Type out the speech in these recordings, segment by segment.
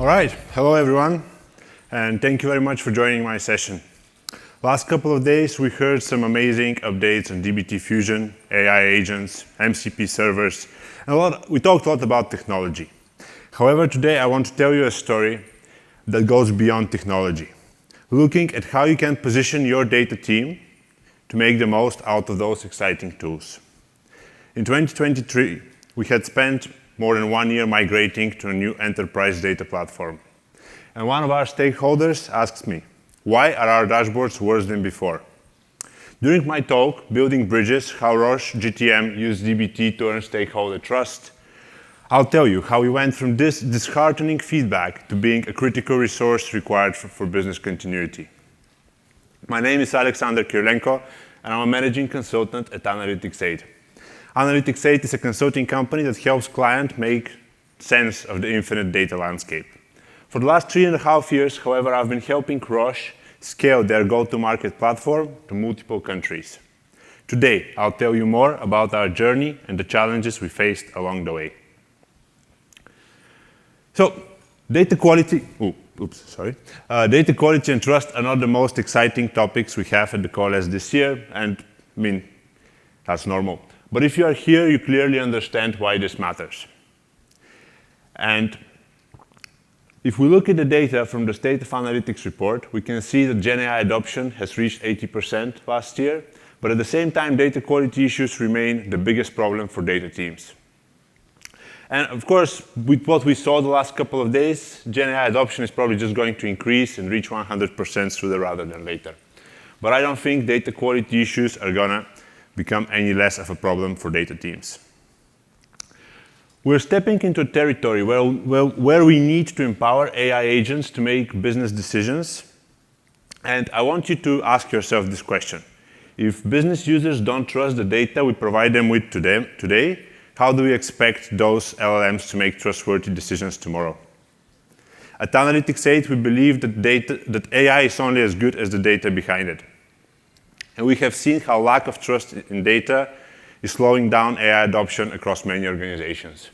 All right, hello everyone, and thank you very much for joining my session. Last couple of days, we heard some amazing updates on dbt Fusion, AI agents, MCP servers, and we talked a lot about technology. However, today I want to tell you a story that goes beyond technology, looking at how you can position your data team to make the most out of those exciting tools. In 2023, we had spent more than 1 year migrating to a new enterprise data platform. And one of our stakeholders asked me, why are our dashboards worse than before? During my talk, Building Bridges, how Roche GTM used dbt to earn stakeholder trust, I'll tell you how we went from this disheartening feedback to being a critical resource required for business continuity. My name is Aleksandar Kirilenko, and I'm a managing consultant at Analytics 8. Analytics 8 is a consulting company that helps clients make sense of the infinite data landscape. For the last 3.5 years, however, I've been helping Roche scale their go-to-market platform to multiple countries. Today, I'll tell you more about our journey and the challenges we faced along the way. So, data quality and trust are not the most exciting topics we have at the Coalesce this year, and I mean, that's normal. But if you are here, you clearly understand why this matters. And if we look at the data from the State of Analytics report, we can see that GenAI adoption has reached 80% last year, but at the same time, data quality issues remain the biggest problem for data teams. And of course, with what we saw the last couple of days, GenAI adoption is probably just going to increase and reach 100% sooner rather than later. But I don't think data quality issues are gonna become any less of a problem for data teams. We're stepping into a territory where we need to empower AI agents to make business decisions. And I want you to ask yourself this question. If business users don't trust the data we provide them with today, how do we expect those LLMs to make trustworthy decisions tomorrow? At Analytics 8, we believe that AI is only as good as the data behind it. And we have seen how lack of trust in data is slowing down AI adoption across many organizations.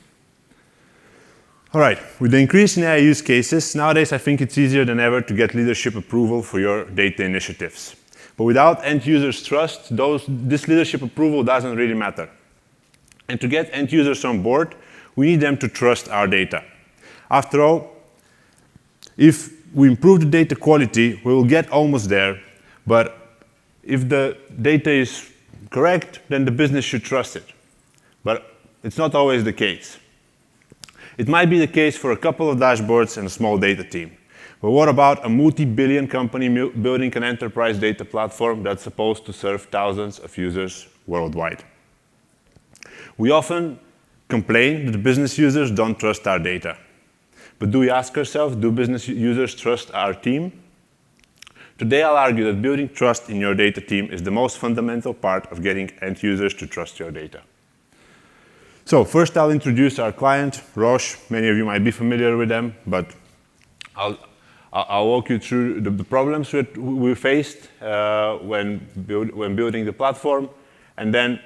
All right, with the increase in AI use cases, nowadays I think it's easier than ever to get leadership approval for your data initiatives. But without end users' trust, this leadership approval doesn't really matter. And to get end users on board, we need them to trust our data. After all, if we improve the data quality, we will get almost there, but if the data is correct, then the business should trust it. But it's not always the case. It might be the case for a couple of dashboards and a small data team. But what about a multi-billion company building an enterprise data platform that's supposed to serve thousands of users worldwide? We often complain that business users don't trust our data. But do we ask ourselves, do business users trust our team? Today, I'll argue that building trust in your data team is the most fundamental part of getting end users to trust your data. So first, I'll introduce our client, Roche. Many of you might be familiar with them, but I'll walk you through the problems we faced when building the platform, and then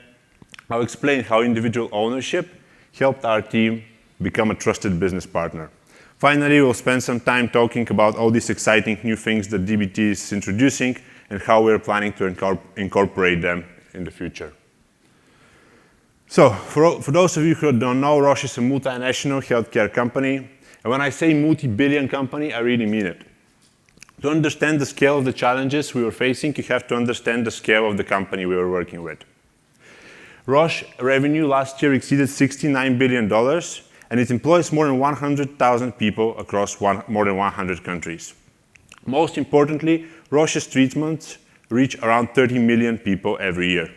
I'll explain how individual ownership helped our team become a trusted business partner. Finally, we'll spend some time talking about all these exciting new things that dbt is introducing and how we're planning to incorporate them in the future. So, for those of you who don't know, Roche is a multinational healthcare company. And when I say multi-billion company, I really mean it. To understand the scale of the challenges we were facing, you have to understand the scale of the company we were working with. Roche revenue last year exceeded $69 billion, and it employs more than 100,000 people across more than 100 countries. Most importantly, Roche's treatments reach around 30 million people every year.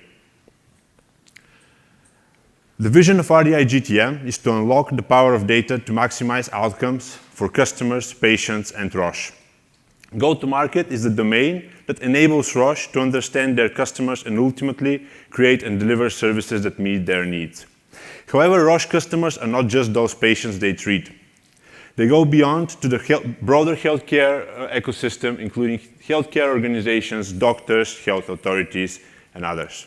The vision of RDI GTM is to unlock the power of data to maximize outcomes for customers, patients, and Roche. Go-to-market is the domain that enables Roche to understand their customers and ultimately create and deliver services that meet their needs. However, Roche customers are not just those patients they treat. They go beyond to the broader healthcare ecosystem, including healthcare organizations, doctors, health authorities, and others.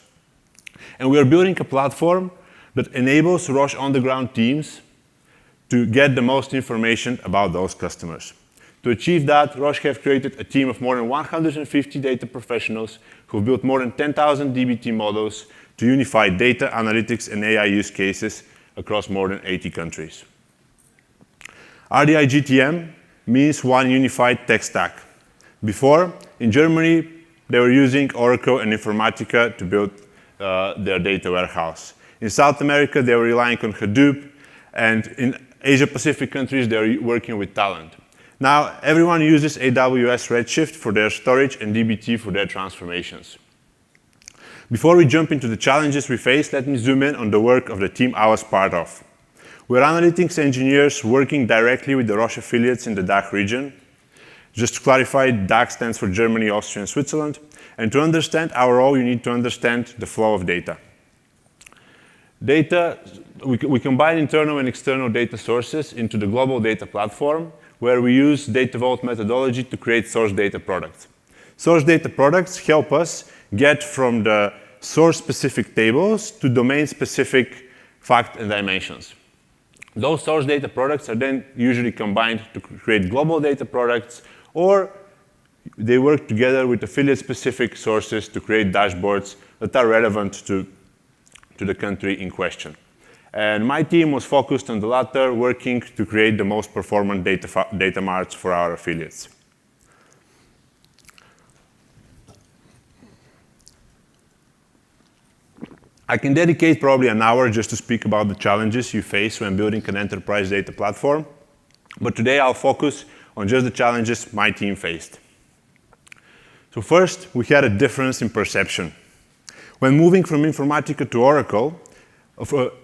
And we are building a platform that enables Roche on-the-ground teams to get the most information about those customers. To achieve that, Roche have created a team of more than 150 data professionals who've built more than 10,000 DBT models to unify data, analytics, and AI use cases across more than 80 countries. RDI GTM means one unified tech stack. Before, in Germany, they were using Oracle and Informatica to build their data warehouse. In South America, they were relying on Hadoop, and in Asia-Pacific countries, they're working with Talent. Now, everyone uses AWS Redshift for their storage and DBT for their transformations. Before we jump into the challenges we face, let me zoom in on the work of the team I was part of. We're analytics engineers working directly with the Roche affiliates in the DACH region. Just to clarify, DACH stands for Germany, Austria, and Switzerland. And to understand our role, you need to understand the flow of data. We combine internal and external data sources into the global data platform, where we use Data Vault methodology to create source data products. Source data products help us get from the source-specific tables to domain-specific fact and dimensions. Those source data products are then usually combined to create global data products, or they work together with affiliate-specific sources to create dashboards that are relevant to the country in question. And my team was focused on the latter, working to create the most performant data marts for our affiliates. I can dedicate probably an hour just to speak about the challenges you face when building an enterprise data platform, but today I'll focus on just the challenges my team faced. So first, we had a difference in perception. When moving from Informatica to Oracle,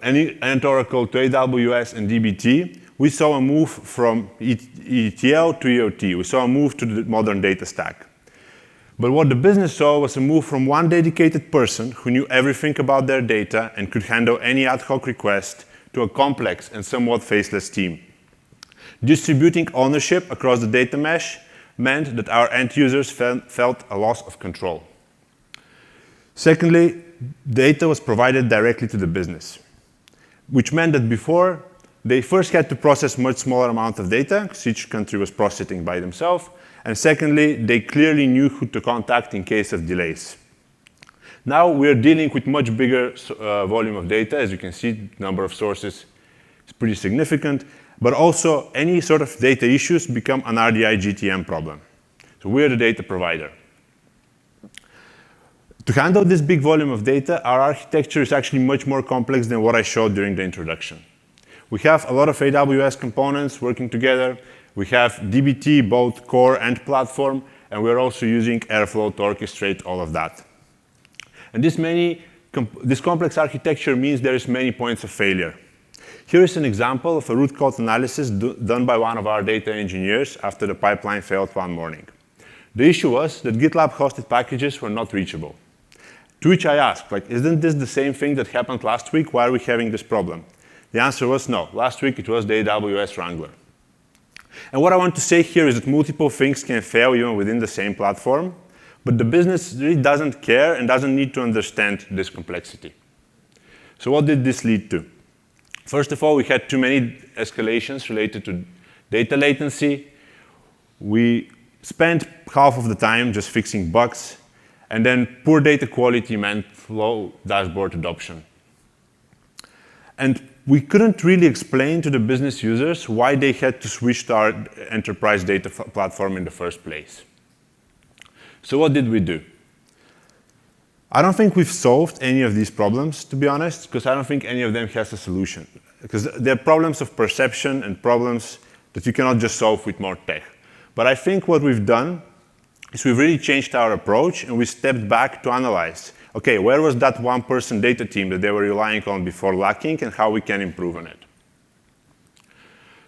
and Oracle to AWS and DBT, we saw a move from ETL to EOT. We saw a move to the modern data stack. But what the business saw was a move from one dedicated person who knew everything about their data and could handle any ad hoc request to a complex and somewhat faceless team. Distributing ownership across the data mesh meant that our end users felt a loss of control. Secondly, data was provided directly to the business, which meant that before, they first had to process much smaller amount of data, because each country was processing by themselves, and secondly, they clearly knew who to contact in case of delays. Now we're dealing with much bigger volume of data. As you can see, the number of sources is pretty significant, but also any sort of data issues become an RDI GTM problem. So we're the data provider. To handle this big volume of data, our architecture is actually much more complex than what I showed during the introduction. We have a lot of AWS components working together. We have DBT, both core and platform, and we're also using Airflow to orchestrate all of that. And this complex architecture means there is many points of failure. Here is an example of a root cause analysis done by one of our data engineers after the pipeline failed one morning. The issue was that GitLab-hosted packages were not reachable. To which I asked, isn't this the same thing that happened last week? Why are we having this problem? The answer was no. Last week, it was the AWS Wrangler. And what I want to say here is that multiple things can fail even within the same platform, but the business really doesn't care and doesn't need to understand this complexity. So what did this lead to? First of all, we had too many escalations related to data latency. We spent half of the time just fixing bugs, and then poor data quality meant low dashboard adoption. And we couldn't really explain to the business users why they had to switch to our enterprise data platform in the first place. So what did we do? I don't think we've solved any of these problems, to be honest, because I don't think any of them has a solution. Because they're problems of perception and problems that you cannot just solve with more tech. But I think what we've done is we've really changed our approach and we stepped back to analyze, okay, where was that one-person data team that they were relying on before lacking and how we can improve on it.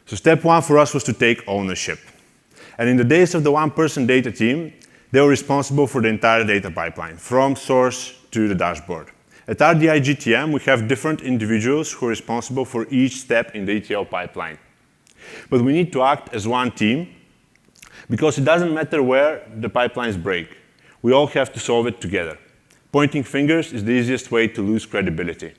So step one for us was to take ownership. And in the days of the one-person data team, they were responsible for the entire data pipeline, from source to the dashboard. At RDI GTM, we have different individuals who are responsible for each step in the ETL pipeline. But we need to act as one team, because it doesn't matter where the pipelines break. We all have to solve it together. Pointing fingers is the easiest way to lose credibility.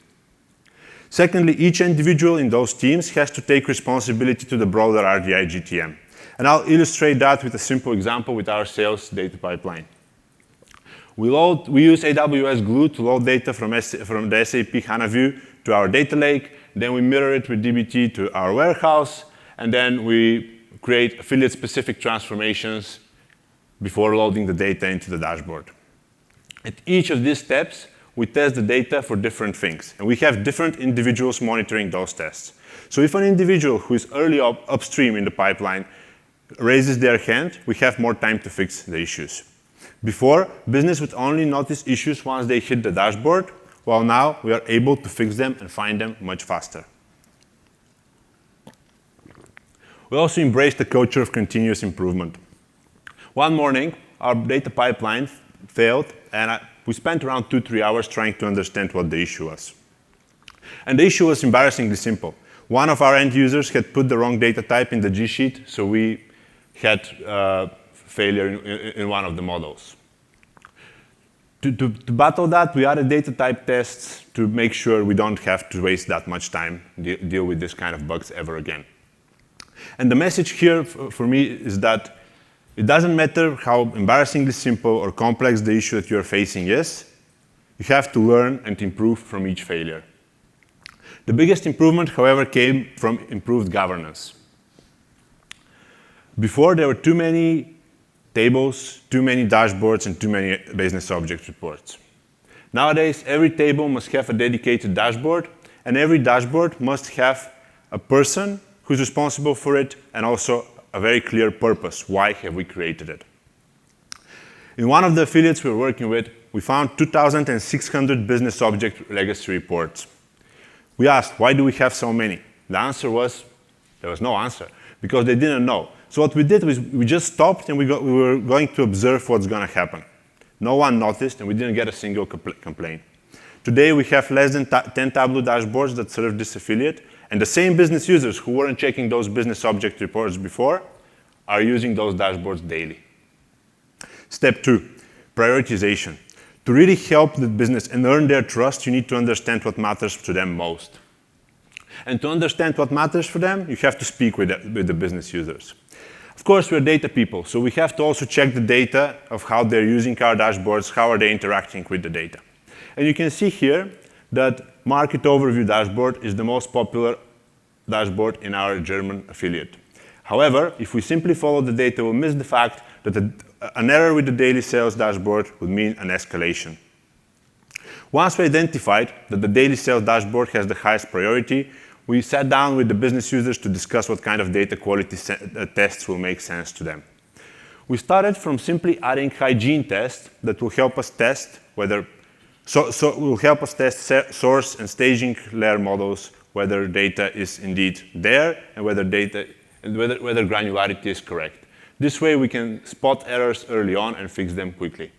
Secondly, each individual in those teams has to take responsibility to the broader RDI GTM. And I'll illustrate that with a simple example with our sales data pipeline. We use AWS Glue to load data from the SAP HANA view to our data lake. Then we mirror it with dbt to our warehouse. And then we create affiliate-specific transformations before loading the data into the dashboard. At each of these steps, we test the data for different things. And we have different individuals monitoring those tests. So if an individual who is early upstream in the pipeline raises their hand, we have more time to fix the issues. Before, business would only notice issues once they hit the dashboard, while now we are able to fix them and find them much faster. We also embrace the culture of continuous improvement. One morning, our data pipeline failed, and we spent around 2-3 hours trying to understand what the issue was. And the issue was embarrassingly simple. One of our end users had put the wrong data type in the G sheet, so we had failure in one of the models. To battle that, we added data type tests to make sure we don't have to waste that much time deal with this kind of bugs ever again. And the message here for me is that it doesn't matter how embarrassingly simple or complex the issue that you're facing is, you have to learn and improve from each failure. The biggest improvement, however, came from improved governance. Before, there were too many tables, too many dashboards, and too many business object reports. Nowadays, every table must have a dedicated dashboard, and every dashboard must have a person who's responsible for it, and also a very clear purpose. Why have we created it? In one of the affiliates we were working with, we found 2,600 business object legacy reports. We asked, why do we have so many? The answer was, there was no answer, because they didn't know. So what we did was we just stopped and we were going to observe what's going to happen. No one noticed, and we didn't get a single complaint. Today, we have less than 10 Tableau dashboards that serve this affiliate, and the same business users who weren't checking those business object reports before are using those dashboards daily. Step 2, prioritization. To really help the business and earn their trust, you need to understand what matters to them most. And to understand what matters for them, you have to speak with the business users. Of course, we're data people, so we have to also check the data of how they're using our dashboards, how are they interacting with the data. And you can see here that Market Overview dashboard is the most popular dashboard in our German affiliate. However, if we simply follow the data, we'll miss the fact that an error with the daily sales dashboard would mean an escalation. Once we identified that the daily sales dashboard has the highest priority, we sat down with the business users to discuss what kind of data quality tests will make sense to them. We started from simply adding hygiene tests that will help us test whether source and staging layer models, whether data is indeed there and whether granularity is correct. This way we can spot errors early on and fix them quickly.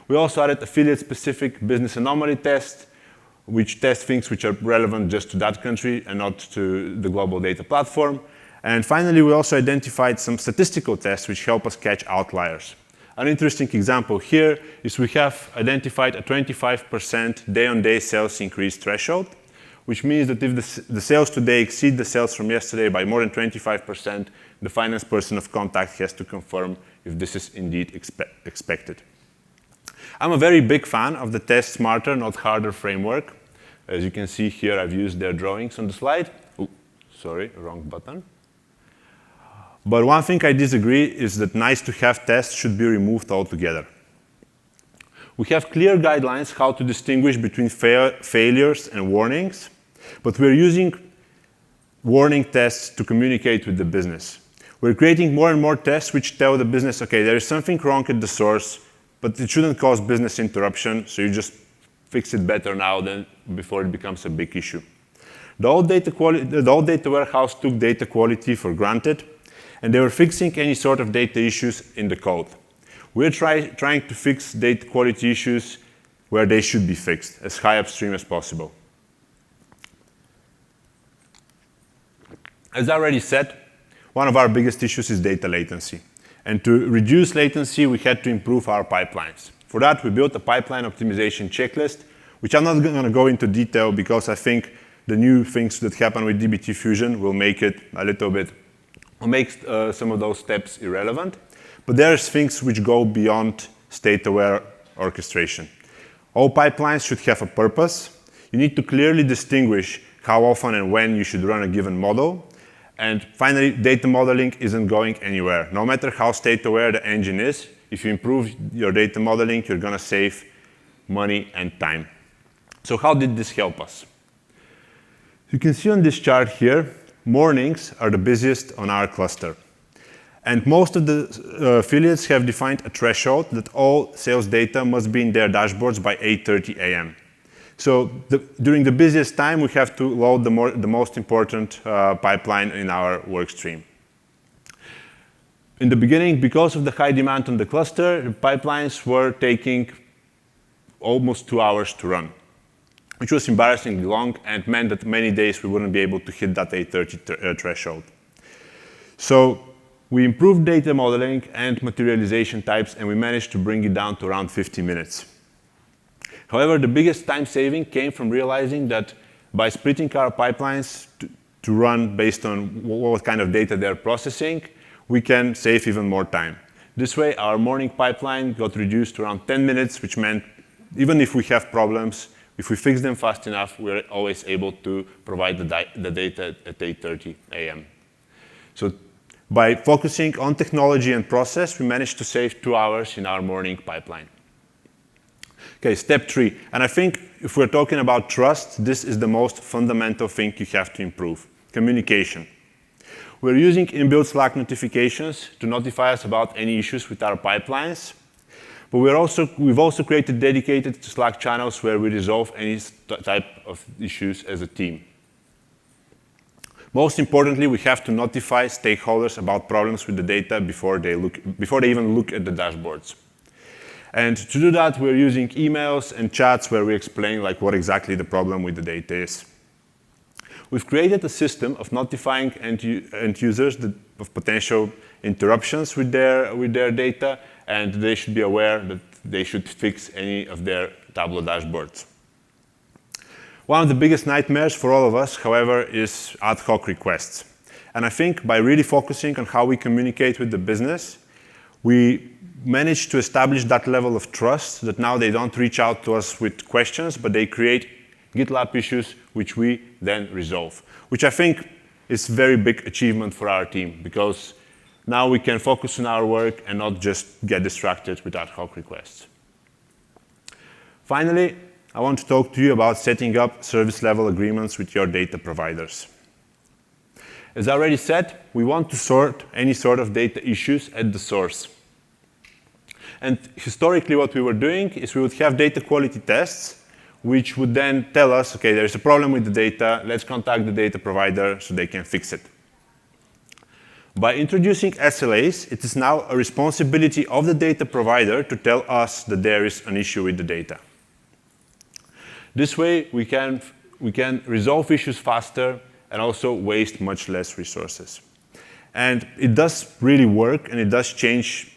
We also added affiliate-specific business anomaly tests, which test things which are relevant just to that country and not to the global data platform. And finally, we also identified some statistical tests which help us catch outliers. An interesting example here is we have identified a 25% day-on-day sales increase threshold, which means that if the sales today exceed the sales from yesterday by more than 25%, the finance person of contact has to confirm if this is indeed expected. I'm a very big fan of the Test Smarter, Not Harder framework. As you can see here, I've used their drawings on the slide. Ooh, sorry, wrong button. But one thing I disagree is that nice-to-have tests should be removed altogether. We have clear guidelines how to distinguish between failures and warnings, but we're using warning tests to communicate with the business. We're creating more and more tests which tell the business, okay, there is something wrong at the source, but it shouldn't cause business interruption, so you just fix it better now than before it becomes a big issue. The old data warehouse took data quality for granted, and they were fixing any sort of data issues in the code. We're trying to fix data quality issues where they should be fixed, as high upstream as possible. As I already said, one of our biggest issues is data latency. And to reduce latency, we had to improve our pipelines. For that, we built a pipeline optimization checklist, which I'm not going to go into detail because I think the new things that happen with dbt fusion will make it a little bit, will make some of those steps irrelevant. But there's things which go beyond state-aware orchestration. All pipelines should have a purpose. You need to clearly distinguish how often and when you should run a given model. And finally, data modeling isn't going anywhere. No matter how state-aware the engine is, if you improve your data modeling, you're going to save money and time. So how did this help us? You can see on this chart here, mornings are the busiest on our cluster. And most of the affiliates have defined a threshold that all sales data must be in their dashboards by 8:30 a.m. So during the busiest time, we have to load the most important pipeline in our work stream. In the beginning, because of the high demand on the cluster, the pipelines were taking almost 2 hours to run, which was embarrassingly long and meant that many days we wouldn't be able to hit that 8:30 threshold. So we improved data modeling and materialization types, and we managed to bring it down to around 50 minutes. However, the biggest time saving came from realizing that by splitting our pipelines to run based on what kind of data they're processing, we can save even more time. This way, our morning pipeline got reduced to around 10 minutes, which meant even if we have problems, if we fix them fast enough, we're always able to provide the data at 8:30 a.m. So by focusing on technology and process, we managed to save 2 hours in our morning pipeline. Okay, step 3. And I think if we're talking about trust, this is the most fundamental thing you have to improve: communication. We're using inbuilt Slack notifications to notify us about any issues with our pipelines. But we've also created dedicated Slack channels where we resolve any type of issues as a team. Most importantly, we have to notify stakeholders about problems with the data before they even look at the dashboards. And to do that, we're using emails and chats where we explain what exactly the problem with the data is. We've created a system of notifying end users of potential interruptions with their data, and they should be aware that they should fix any of their Tableau dashboards. One of the biggest nightmares for all of us, however, is ad hoc requests. And I think by really focusing on how we communicate with the business, we managed to establish that level of trust that now they don't reach out to us with questions, but they create GitLab issues which we then resolve, which I think is a very big achievement for our team, because now we can focus on our work and not just get distracted with ad hoc requests. Finally, I want to talk to you about setting up service-level agreements with your data providers. As I already said, we want to sort any sort of data issues at the source. And historically, what we were doing is we would have data quality tests, which would then tell us, OK, there's a problem with the data. Let's contact the data provider so they can fix it. By introducing SLAs, it is now a responsibility of the data provider to tell us that there is an issue with the data. This way, we can resolve issues faster and also waste much less resources. And it does really work, and it does change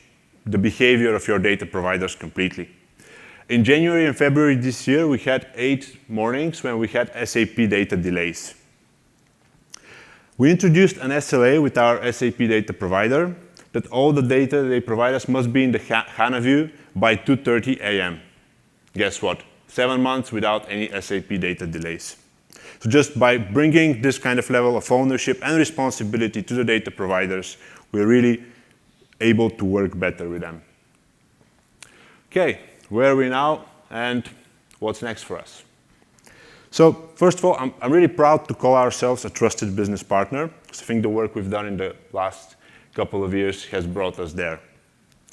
the behavior of your data providers completely. In January and February this year, we had 8 mornings when we had SAP data delays. We introduced an SLA with our SAP data provider that all the data they provide us must be in the HANA view by 2:30 a.m. Guess what? 7 months without any SAP data delays. So just by bringing this kind of level of ownership and responsibility to the data providers, we're really able to work better with them. OK, where are we now, and what's next for us? So first of all, I'm really proud to call ourselves a trusted business partner, because I think the work we've done in the last couple of years has brought us there.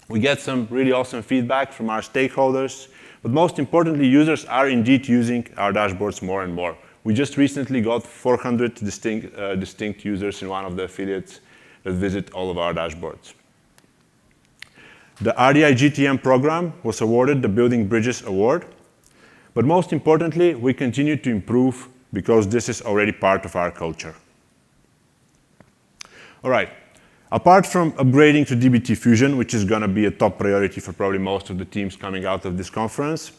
We get some really awesome feedback from our stakeholders, but most importantly, users are indeed using our dashboards more and more. We just recently got 400 distinct users in one of the affiliates that visit all of our dashboards. The RDI GTM program was awarded the Building Bridges Award. But most importantly, we continue to improve because this is already part of our culture. All right. Apart from upgrading to dbt Fusion, which is going to be a top priority for probably most of the teams coming out of this conference,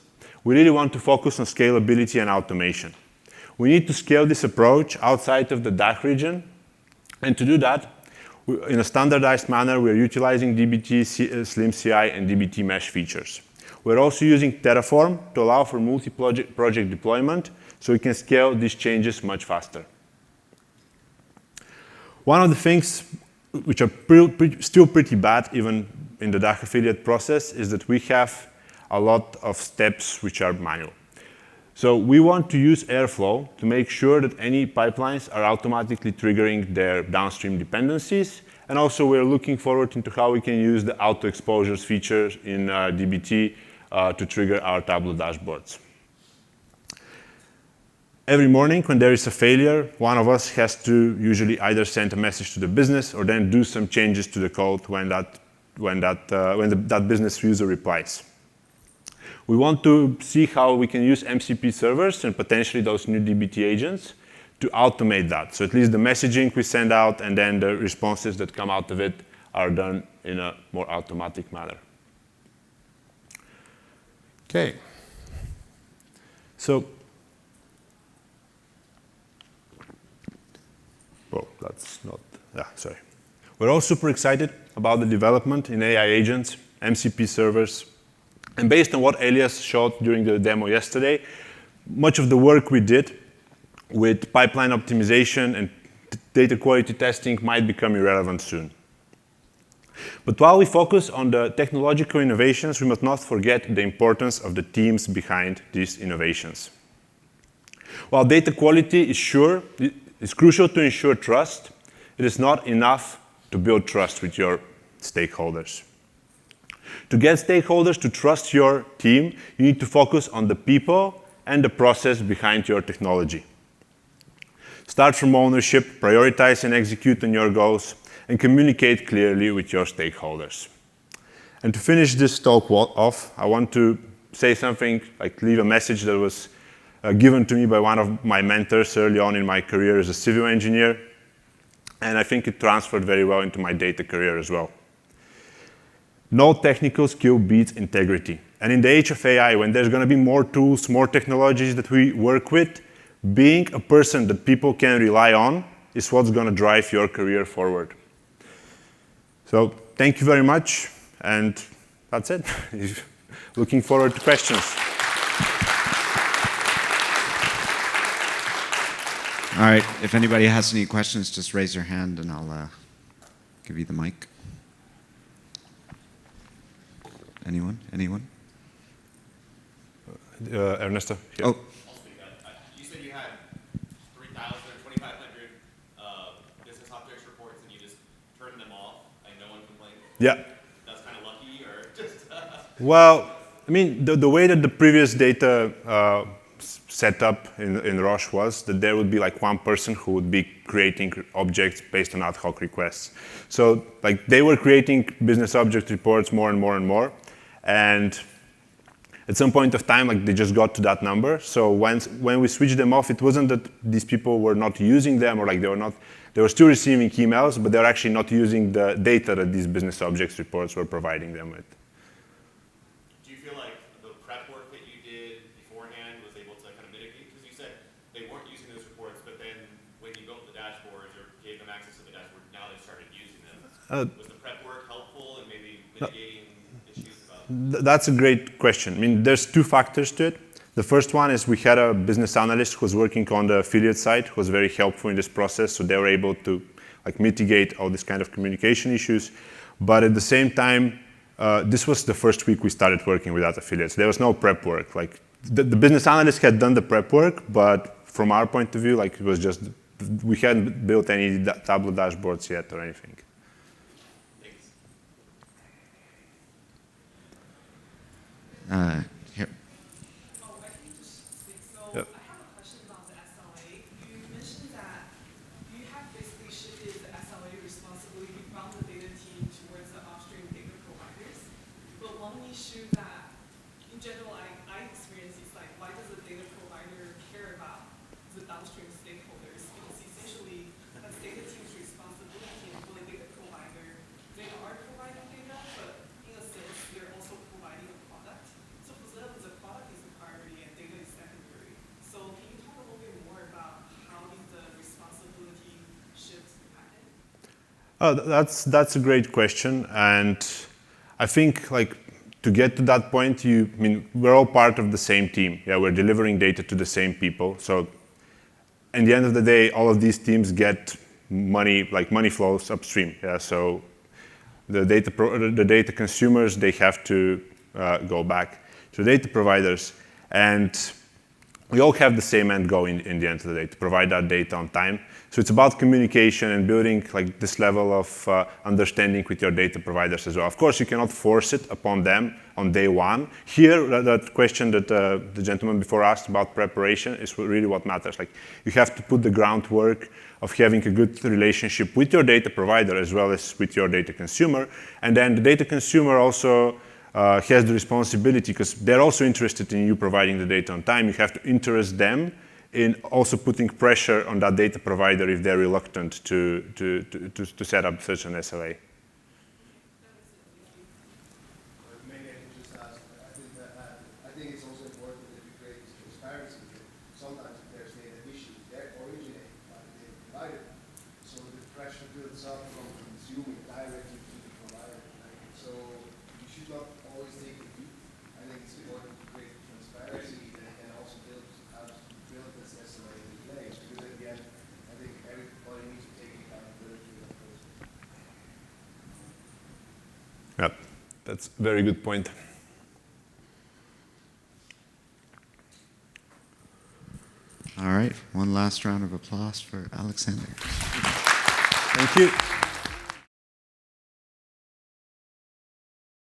we really want to focus on scalability and automation. We need to scale this approach outside of the DACH region. And to do that, in a standardized manner, we're utilizing dbt, Slim CI, and dbt mesh features. We're also using Terraform to allow for multi-project deployment, so we can scale these changes much faster. One of the things which are still pretty bad, even in the DACH affiliate process, is that we have a lot of steps which are manual. So we want to use Airflow to make sure that any pipelines are automatically triggering their downstream dependencies. And also we're looking forward into how we can use the auto exposures features in dbt to trigger our Tableau dashboards. Every morning when there is a failure, one of us has to usually either send a message to the business or then do some changes to the code when that business user replies. We want to see how we can use MCP servers and potentially those new dbt agents to automate that. So at least the messaging we send out and then the responses that come out of it are done in a more automatic manner. Okay. So, well, that's not, sorry. We're all super excited about the development in AI agents, MCP servers, and based on what Elias showed during the demo yesterday, much of the work we did with pipeline optimization and data quality testing might become irrelevant soon. But while we focus on the technological innovations, we must not forget the importance of the teams behind these innovations. While data quality is crucial to ensure trust, it is not enough to build trust with your stakeholders. To get stakeholders to trust your team, you need to focus on the people and the process behind your technology. Start from ownership, prioritize and execute on your goals, and communicate clearly with your stakeholders. And to finish this talk off, I want to say something, like leave a message that was given to me by one of my mentors early on in my career as a civil engineer, and I think it transferred very well into my data career as well. No technical skill beats integrity. And in the age of AI, when there's going to be more tools, more technologies that we work with, being a person that people can rely on is what's going to drive your career forward. So thank you very much, and that's it. Looking forward to questions. All right, if anybody has any questions, just raise your hand and I'll give you the mic. Anyone? Ernesto? Here. Oh. You said you had 3,000 or 2,500 business objects reports and you just turned them off and no one complained? Yeah. That's kind of lucky or just... Well, I mean, the way that the previous data set up in Roche was that there would be like one person who would be creating objects based on ad hoc requests. So like they were creating business object reports more and more and more. And at some point of time, like they just got to that number. So when we switched them off, it wasn't that these people were not using them or like they were still receiving emails, but they were actually not using the data that these business objects reports were providing them with. Do you feel like the prep work that you did beforehand was able to kind of mitigate? Because you said they weren't using those reports, but then when you built the dashboards or gave them access to the dashboard, now they started using them. Was the prep work helpful in maybe mitigating issues about? That's a great question. I mean, there's two factors to it. The first one is we had a business analyst who was working on the affiliate side, who was very helpful in this process, so they were able to like mitigate all this kind of communication issues. But at the same time, this was the first week we started working with that affiliates. There was no prep work. Like the business analyst had done the prep work, but from our point of view, like it was just we hadn't built any Tableau dashboards yet or anything. Here. Oh, I can just speak. So I have a question about the SLA. You mentioned that you have basically shifted the SLA responsibility from the data team towards the upstream data providers. But one issue that, in general, I experience is like, why does the data provider care about the downstream stakeholders? Because essentially, that's data team's responsibility for the data Oh, that's a great question, and I think like to get to that point, we're all part of the same team. Yeah, we're delivering data to the same people. So, in the end of the day, all of these teams get money, like money flows upstream. Yeah, so the data consumers, they have to go back to the data providers, and we all have the same end goal in the end of the day, to provide that data on time. So it's about communication and building like this level of understanding with your data providers as well. Of course, you cannot force it upon them on day one. Here, that question that the gentleman before asked about preparation is really what matters. Like, you have to put the groundwork of having a good relationship with your data provider as well as with your data consumer. And then the data consumer also has the responsibility, because they're also interested in you providing the data on time. You have to interest them in also putting pressure on that data provider if they're reluctant to set up such an SLA. Maybe I can just ask, I think it's also important that you create this transparency. Sometimes if there's data issues, they originate by the data provider. So the pressure builds up from consuming directly to the provider. Right? So you should not always take the lead. I think it's important to create transparency and also build this SLA in place. Because at the end, I think everybody needs to take accountability of that process. Yep, that's a very good point. All right, one last round of applause for Aleksandar. Thank you.